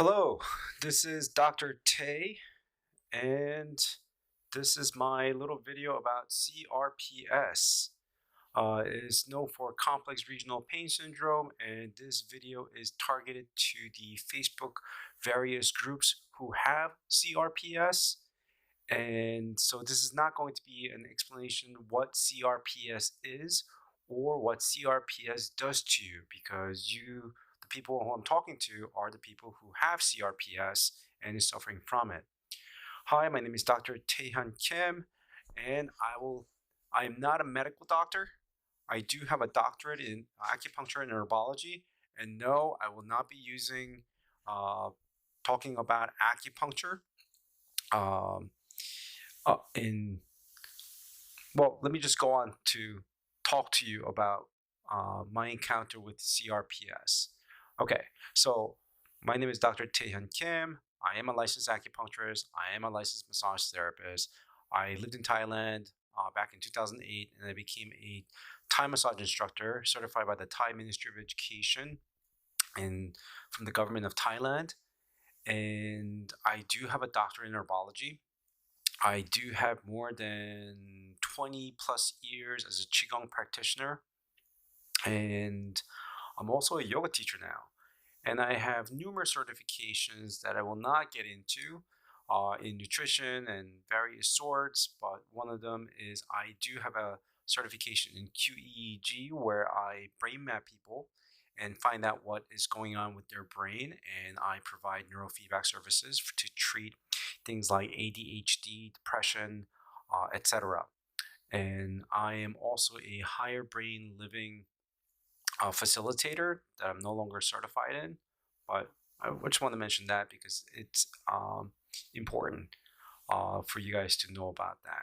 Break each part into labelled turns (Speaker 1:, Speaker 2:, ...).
Speaker 1: Hello, this is Dr. Tae, and this is my little video about CRPS. It is known for complex regional pain syndrome, and this video is targeted to the Facebook various groups who have CRPS. And so this is not going to be an explanation what CRPS is or what CRPS does to you because the people who I'm talking to are the people who have CRPS and is suffering from it. Hi, my name is Dr. Tae Hyun Kim, and I am not a medical doctor. I do have a doctorate in acupuncture and herbology, and no, I will not be uh, talking about acupuncture. Um, in Well, let me just go on to talk to you about my encounter with CRPS. Okay, so my name is Dr. Tae Hyun Kim. I am a licensed acupuncturist. I am a licensed massage therapist. I lived in Thailand back in 2008, and I became a Thai massage instructor certified by the Thai Ministry of Education and from the government of Thailand. And I do have a doctorate in herbology. I do have more than 20 plus years as a Qigong practitioner, and I'm also a yoga teacher now. And I have numerous certifications that I will not get into in nutrition and various sorts, but one of them is I do have a certification in QEEG where I brain map people and find out what is going on with their brain, and I provide neurofeedback services to treat things like ADHD, depression, etc. And I am also a higher brain living facilitator that I'm no longer certified in, but I just want to mention that because it's important for you guys to know about that.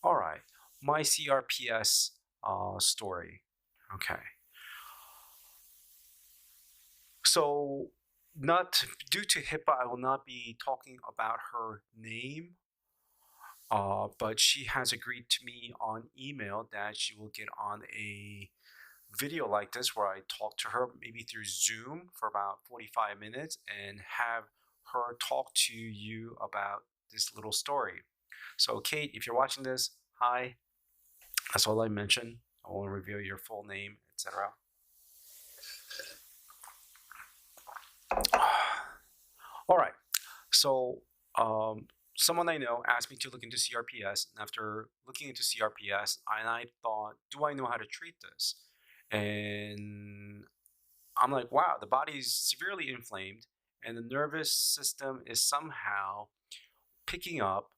Speaker 1: All right, my CRPS story. Okay, so not due to HIPAA, I will not be talking about her name, but she has agreed to me on email that she will get on a video like this where I talk to her maybe through Zoom for about 45 minutes and have her talk to you about this little story. So, Kate, if you're watching this, hi. That's all I mentioned. I won't reveal your full name, etc. All right. So, someone I know asked me to look into CRPS, and after looking into CRPS, I thought, do I know how to treat this? And I'm like, wow, the body is severely inflamed, and the nervous system is somehow picking up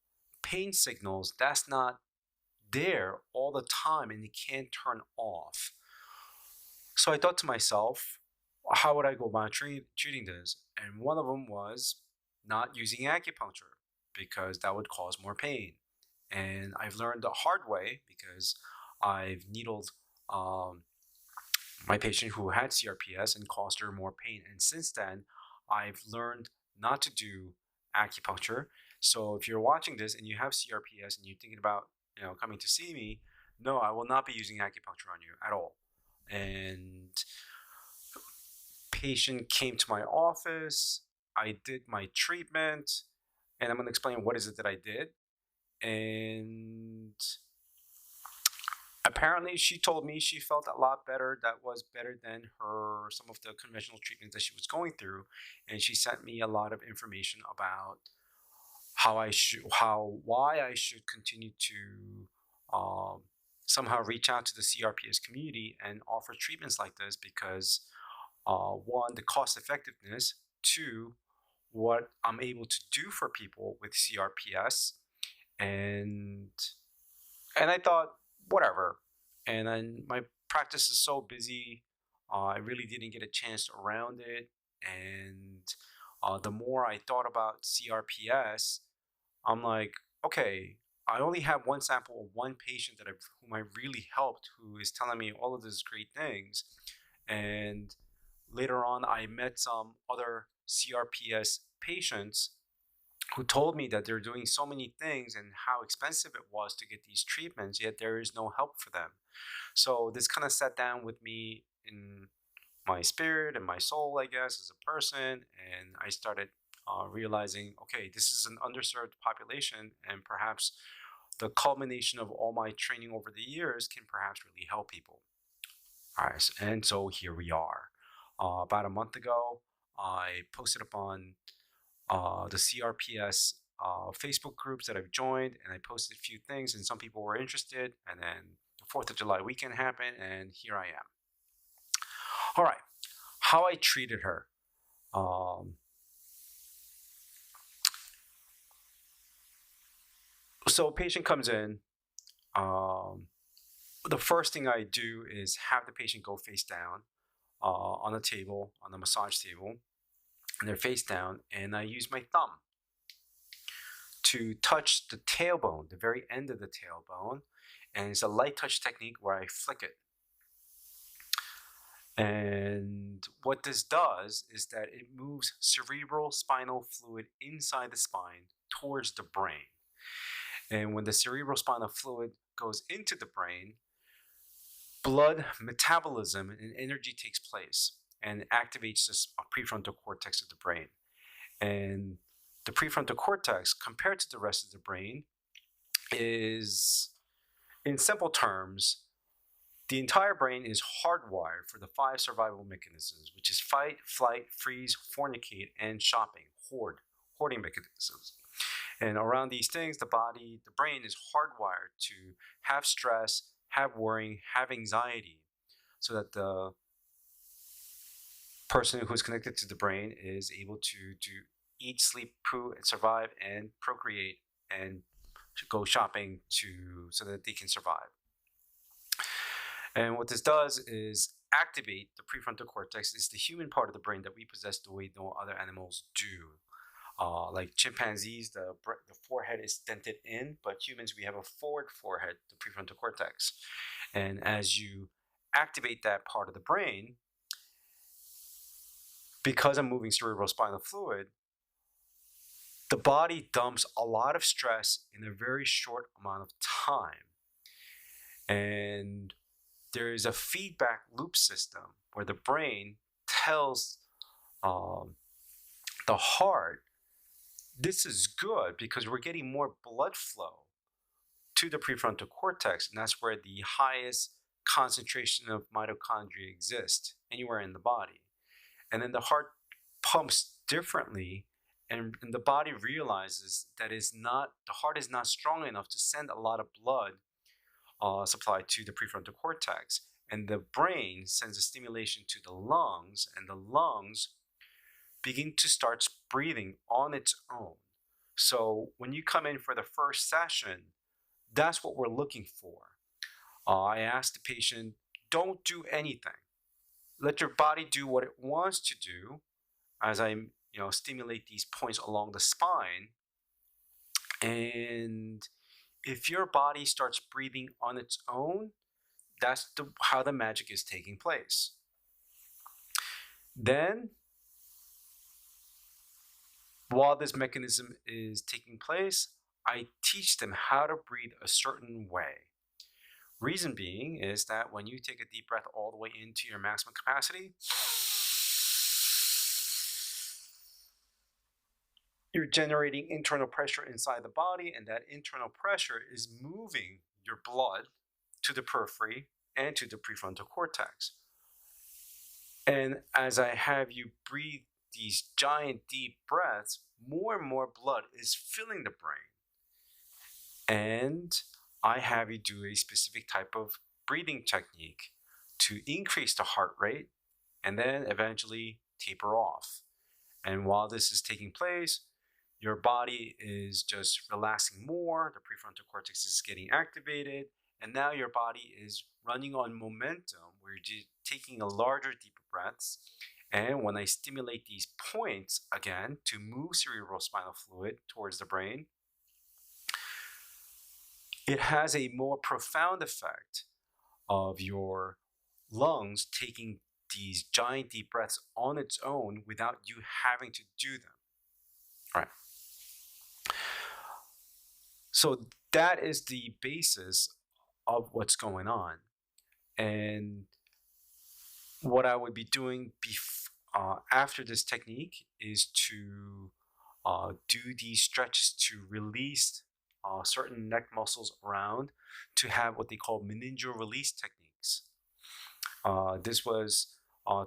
Speaker 1: pain signals that's not there all the time and it can't turn off. So I thought to myself, how would I go about treating this? And one of them was not using acupuncture because that would cause more pain. And I've learned the hard way because I've needled my patient who had CRPS and caused her more pain. And since then, I've learned not to do acupuncture. So if you're watching this and you have CRPS and you're thinking about coming to see me, no, I will not be using acupuncture on you at all. And patient came to my office. I did my treatment, and I'm going to explain what is it that I did. And apparently she told me she felt a lot better. That was better than her some of the conventional treatments that she was going through, and she sent me a lot of information about why I should continue to somehow reach out to the CRPS community and offer treatments like this because one, the cost effectiveness, two, what I'm able to do for people with CRPS, and I thought, whatever. And then my practice is so busy, I really didn't get a chance around it. And the more I thought about CRPS, I'm like, okay, I only have one sample of one patient whom I really helped, who is telling me all of these great things. And later on, I met some other CRPS patients who told me that they're doing so many things and how expensive it was to get these treatments, yet there is no help for them. So this kind of sat down with me in my spirit and my soul, I guess, as a person. And I started realizing, okay, this is an underserved population, and perhaps the culmination of all my training over the years can perhaps really help people. All right, and so here we are. About a month ago, I posted up on the CRPS Facebook groups that I've joined, and I posted a few things, and some people were interested. And then the 4th of July weekend happened, and here I am. All right, how I treated her. So a patient comes in. The first thing I do is have the patient go face down on the table, on the massage table, and they're face down, and I use my thumb to touch the tailbone, the very end of the tailbone, and it's a light touch technique where I flick it. And what this does is that it moves cerebral spinal fluid inside the spine towards the brain. And when the cerebral spinal fluid goes into the brain, blood metabolism and energy takes place and activates this prefrontal cortex of the brain. And the prefrontal cortex, compared to the rest of the brain, is, in simple terms, the entire brain is hardwired for the 5 survival mechanisms, which is fight, flight, freeze, fornicate, and hoarding mechanisms. And around these things, the brain is hardwired to have stress, have worrying, have anxiety, so that the person who's connected to the brain is able to eat, sleep, poo, and survive, and procreate, and go shopping so that they can survive. And what this does is activate the prefrontal cortex. It's the human part of the brain that we possess the way no other animals do. Like chimpanzees, the forehead is dented in, but humans, we have a forward forehead, the prefrontal cortex. And as you activate that part of the brain, because I'm moving cerebral spinal fluid, the body dumps a lot of stress in a very short amount of time. And there is a feedback loop system where the brain tells the heart, this is good because we're getting more blood flow to the prefrontal cortex, and that's where the highest concentration of mitochondria exist anywhere in the body. And then the heart pumps differently, and the body realizes that the heart is not strong enough to send a lot of blood supply to the prefrontal cortex. And the brain sends a stimulation to the lungs, and the lungs begin to start breathing on its own. So when you come in for the first session, that's what we're looking for. I ask the patient, don't do anything. Let your body do what it wants to do as I stimulate these points along the spine. And if your body starts breathing on its own, that's how the magic is taking place. Then, while this mechanism is taking place, I teach them how to breathe a certain way. Reason being is that when you take a deep breath all the way into your maximum capacity, you're generating internal pressure inside the body, and that internal pressure is moving your blood to the periphery and to the prefrontal cortex. And as I have you breathe these giant deep breaths, more and more blood is filling the brain. And I have you do a specific type of breathing technique to increase the heart rate and then eventually taper off. And while this is taking place, your body is just relaxing more, the prefrontal cortex is getting activated, and now your body is running on momentum where you're taking a larger, deeper breaths. And when I stimulate these points again to move cerebral spinal fluid towards the brain, it has a more profound effect of your lungs taking these giant deep breaths on its own without you having to do them. All right. So that is the basis of what's going on. And What I would be doing after this technique is to do these stretches to release certain neck muscles around to have what they call meningeal release techniques. This was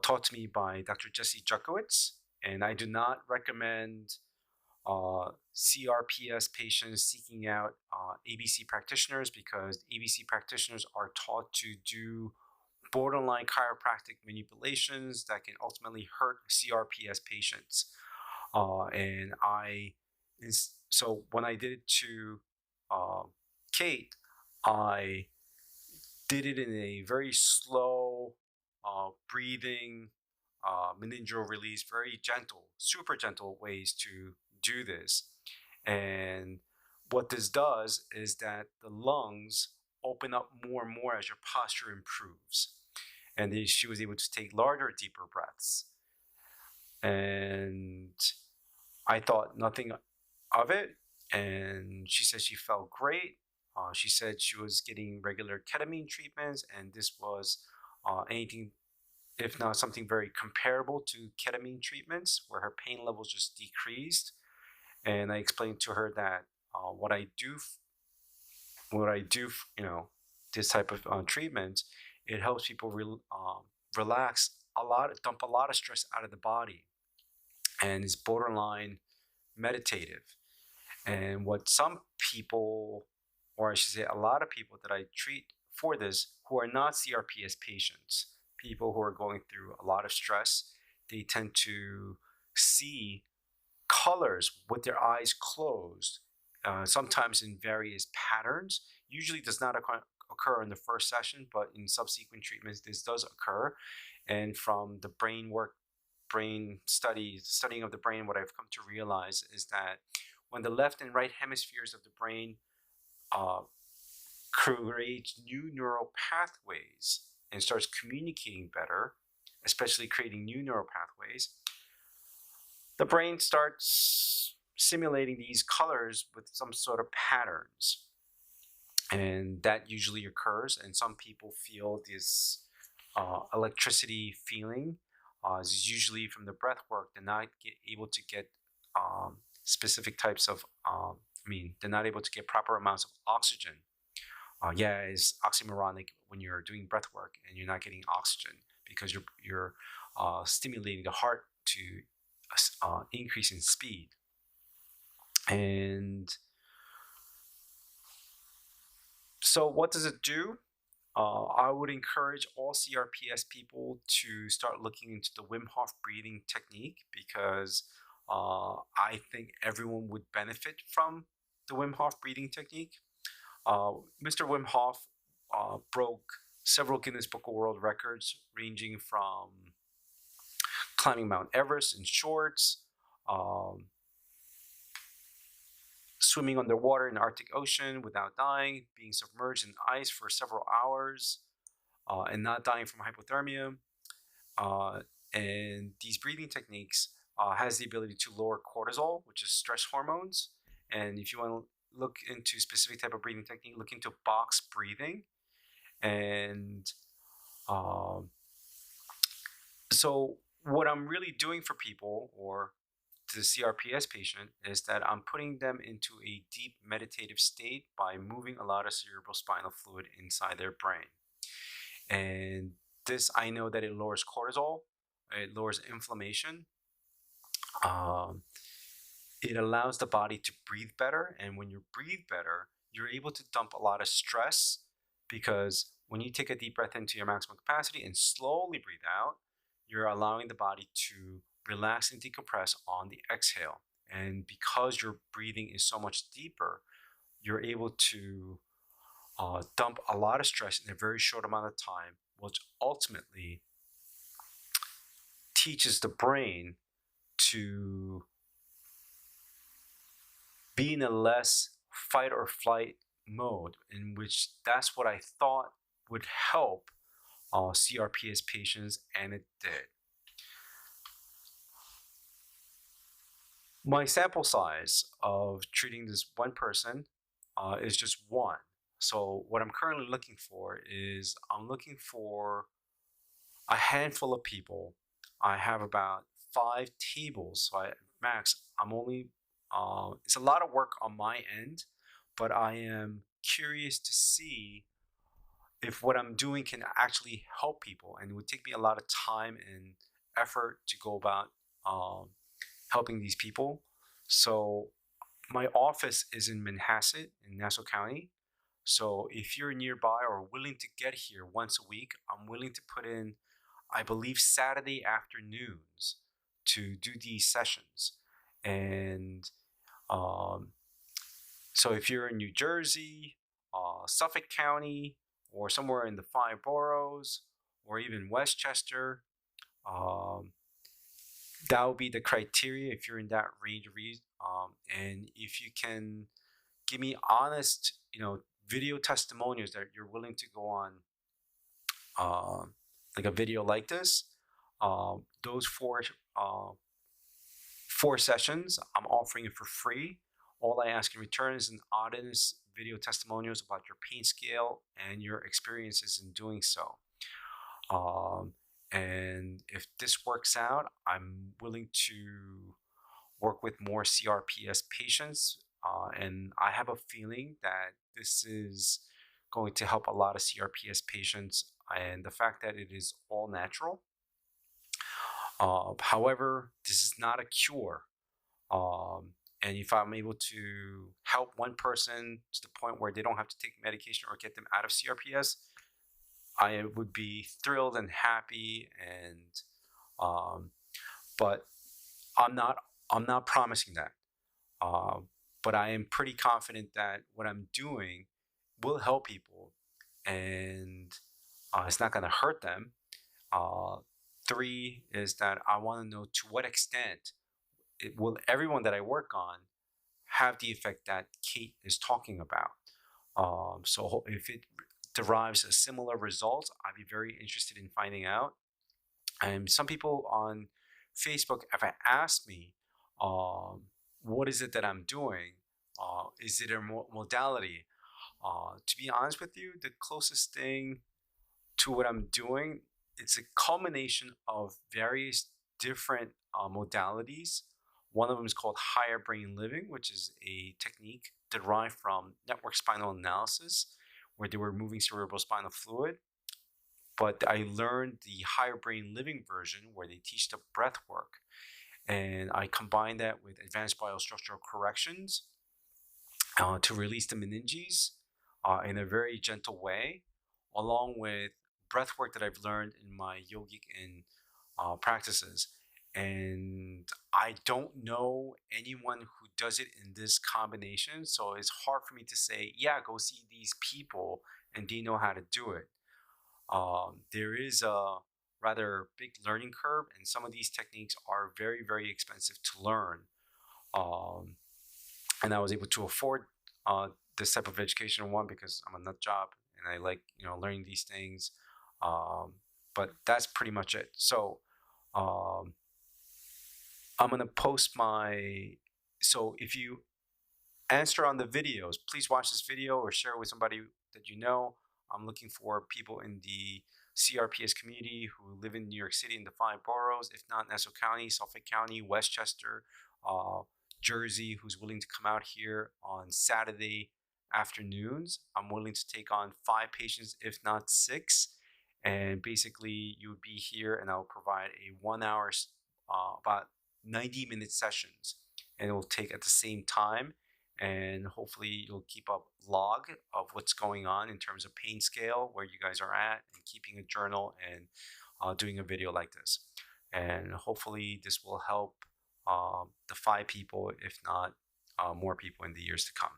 Speaker 1: taught to me by Dr. Jesse Jukowitz, and I do not recommend CRPS patients seeking out ABC practitioners because ABC practitioners are taught to do borderline chiropractic manipulations that can ultimately hurt CRPS patients. And so when I did it to uh, Kate, I did it in a very slow breathing, meningeal release, very gentle, super gentle ways to do this. And what this does is that the lungs open up more and more as your posture improves. And she was able to take larger, deeper breaths. And I thought nothing of it. And she said she felt great. She said she was getting regular ketamine treatments, and this was anything, if not something very comparable to ketamine treatments, where her pain levels just decreased. And I explained to her that what I do, this type of treatment, it helps people relax a lot, dump a lot of stress out of the body, and is borderline meditative. And what some people, or I should say, a lot of people that I treat for this who are not CRPS patients, people who are going through a lot of stress, they tend to see colors with their eyes closed, sometimes in various patterns. Usually does not occur in the first session, but in subsequent treatments, this does occur. And from the brain studies, studying of the brain, what I've come to realize is that when the left and right hemispheres of the brain uh, creates new neural pathways and starts communicating better, especially creating new neural pathways, the brain starts simulating these colors with some sort of patterns. And that usually occurs, and some people feel this electricity feeling. This is usually from the breath work. They're not able to get specific types of, they're not able to get proper amounts of oxygen. Yeah, it's oxymoronic when you're doing breath work and you're not getting oxygen because you're stimulating the heart to increase in speed. And so, what does it do? I would encourage all CRPS people to start looking into the Wim Hof breathing technique because I think everyone would benefit from the Wim Hof breathing technique. Mr. Wim Hof broke several Guinness Book of World Records, ranging from climbing Mount Everest in shorts, um, swimming underwater in the Arctic Ocean without dying, being submerged in ice for several hours, and not dying from hypothermia. Uh, and these breathing techniques has the ability to lower cortisol, which is stress hormones. And if you want to look into specific type of breathing technique, look into box breathing. And um, so what I'm really doing for people or the CRPS patient is that I'm putting them into a deep meditative state by moving a lot of cerebral spinal fluid inside their brain. And this, I know that it lowers cortisol, it lowers inflammation. Um, it allows the body to breathe better. And when you breathe better, you're able to dump a lot of stress because when you take a deep breath into your maximum capacity and slowly breathe out, you're allowing the body to relax and decompress on the exhale. And because your breathing is so much deeper, you're able to dump a lot of stress in a very short amount of time, which ultimately teaches the brain to be in a less fight or flight mode, in which that's what I thought would help CRPS patients, and it did. My sample size of treating this one person is just one. So what I'm currently looking for is I'm looking for a handful of people. I have about 5 tables, so I'm only. It's a lot of work on my end, but I am curious to see if what I'm doing can actually help people, and it would take me a lot of time and effort to go about um, helping these people. So my office is in Manhasset in Nassau County. So if you're nearby or willing to get here once a week, I'm willing to put in, I believe, Saturday afternoons to do these sessions. And um, so if you're in New Jersey, Suffolk County, or somewhere in the five boroughs, or even Westchester, um, that would be the criteria if you're in that range of and if you can give me honest, video testimonials that you're willing to go on, like a video like this, those four sessions, I'm offering it for free. All I ask in return is an honest video testimonials about your pain scale and your experiences in doing so. Um, and if this works out, I'm willing to work with more CRPS patients. And I have a feeling that this is going to help a lot of CRPS patients. And the fact that it is all natural. However, this is not a cure. And if I'm able to help one person to the point where they don't have to take medication or get them out of CRPS, I would be thrilled and happy. And but I'm not I'm not promising that. Uh, but I am pretty confident that what I'm doing will help people, and it's not going to hurt them. Uh, Three is that I want to know to what extent will everyone that I work on have the effect that Kate is talking about. So if it derives a similar result, I'd be very interested in finding out. And some people on Facebook have asked me, um, what is it that I'm doing? Is it a modality? To be honest with you, the closest thing to what I'm doing, it's a culmination of various different modalities. One of them is called higher brain living, which is a technique derived from network spinal analysis, where they were moving cerebrospinal fluid. But I learned the higher brain living version where they teach the breath work. And I combine that with advanced biostructural corrections to release the meninges in a very gentle way, along with breath work that I've learned in my yogic and practices. And I don't know anyone who does it in this combination. So it's hard for me to say, yeah, go see these people and they know how to do it. There is a rather big learning curve, and some of these techniques are very, very expensive to learn. Um, and I was able to afford uh, this type of education, one because I'm a nut job and I like learning these things. Um, but that's pretty much it. So um, I'm gonna post my. So if you answer on the videos, please watch this video or share it with somebody that you know. I'm looking for people in the CRPS community who live in New York City in the five boroughs, if not Nassau County, Suffolk County, Westchester, uh, Jersey, who's willing to come out here on Saturday afternoons. I'm willing to take on 5 patients, if not 6. And basically, you would be here, and I'll provide a 1 hour, about 90-minute sessions, and it will take at the same time. And hopefully, you'll keep a log of what's going on in terms of pain scale, where you guys are at, and keeping a journal and doing a video like this. And hopefully, this will help the 5 people, if not more people in the years to come.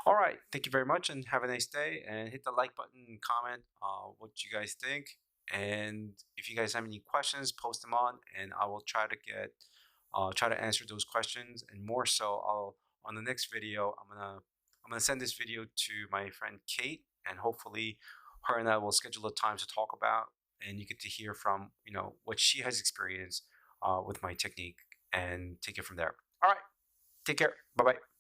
Speaker 1: All right. Thank you very much and have a nice day. And hit the like button and comment what you guys think. And if you guys have any questions, post them on, and I will try to answer those questions. And more so, on the next video, I'm gonna send this video to my friend Kate, and hopefully, her and I will schedule a time to talk about, and you get to hear from what she has experienced with my technique, and take it from there. All right. Take care. Bye bye.